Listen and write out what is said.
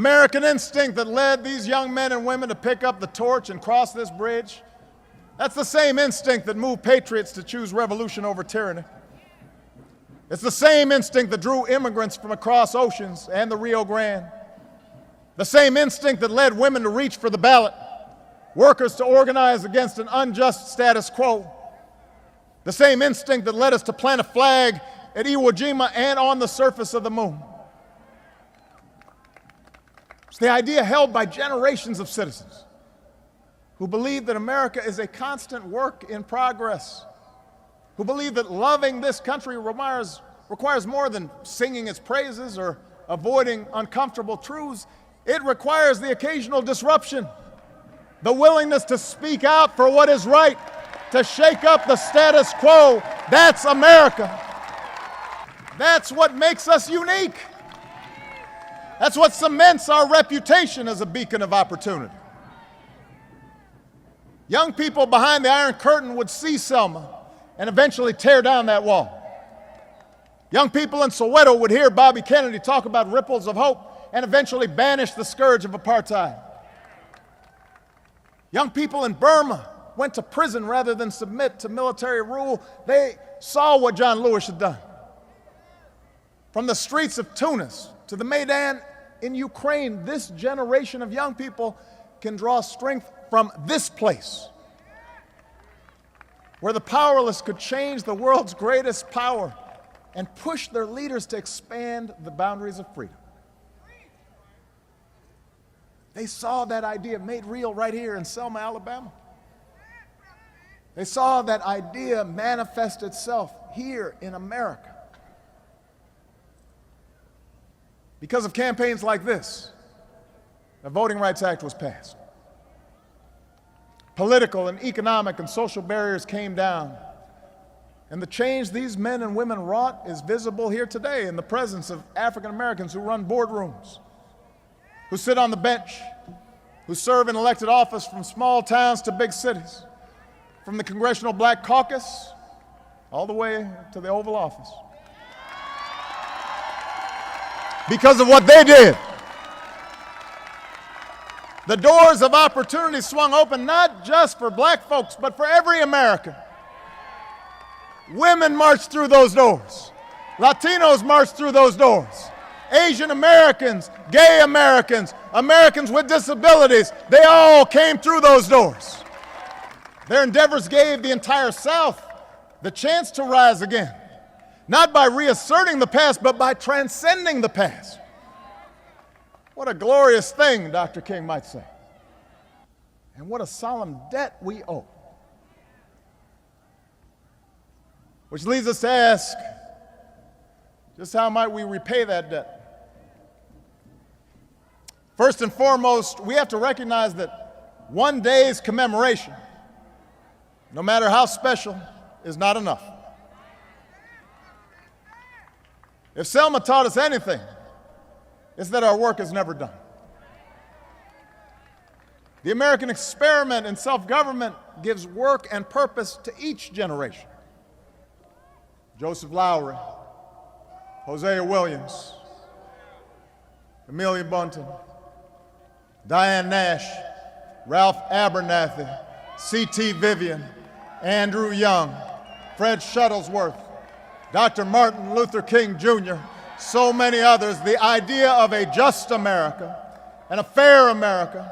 American instinct that led these young men and women to pick up the torch and cross this bridge, that's the same instinct that moved patriots to choose revolution over tyranny. It's the same instinct that drew immigrants from across oceans and the Rio Grande. The same instinct that led women to reach for the ballot, workers to organize against an unjust status quo. The same instinct that led us to plant a flag at Iwo Jima and on the surface of the moon. It's the idea held by generations of citizens who believe that America is a constant work in progress, who believe that loving this country requires more than singing its praises or avoiding uncomfortable truths. It requires the occasional disruption, the willingness to speak out for what is right, to shake up the status quo. That's America. That's what makes us unique. That's what cements our reputation as a beacon of opportunity. Young people behind the Iron Curtain would see Selma and eventually tear down that wall. Young people in Soweto would hear Bobby Kennedy talk about ripples of hope and eventually banish the scourge of apartheid. Young people in Burma went to prison rather than submit to military rule. They saw what John Lewis had done. From the streets of Tunis to the Maidan in Ukraine, this generation of young people can draw strength from this place, where the powerless could change the world's greatest power and push their leaders to expand the boundaries of freedom. They saw that idea made real right here in Selma, Alabama. They saw that idea manifest itself here in America. Because of campaigns like this, the Voting Rights Act was passed. Political and economic and social barriers came down. And the change these men and women wrought is visible here today in the presence of African Americans who run boardrooms, who sit on the bench, who serve in elected office from small towns to big cities, from the Congressional Black Caucus all the way to the Oval Office. Because of what they did. The doors of opportunity swung open not just for black folks, but for every American. Women marched through those doors. Latinos marched through those doors. Asian Americans, gay Americans, Americans with disabilities, they all came through those doors. Their endeavors gave the entire South the chance to rise again, not by reasserting the past, but by transcending the past. What a glorious thing, Dr. King might say. And what a solemn debt we owe. Which leads us to ask, just how might we repay that debt? First and foremost, we have to recognize that one day's commemoration, no matter how special, is not enough. If Selma taught us anything, it's that our work is never done. The American experiment in self-government gives work and purpose to each generation. Joseph Lowry, Hosea Williams, Amelia Bunton, Diane Nash, Ralph Abernathy, C.T. Vivian, Andrew Young, Fred Shuttlesworth, Dr. Martin Luther King Jr., so many others. The idea of a just America and a fair America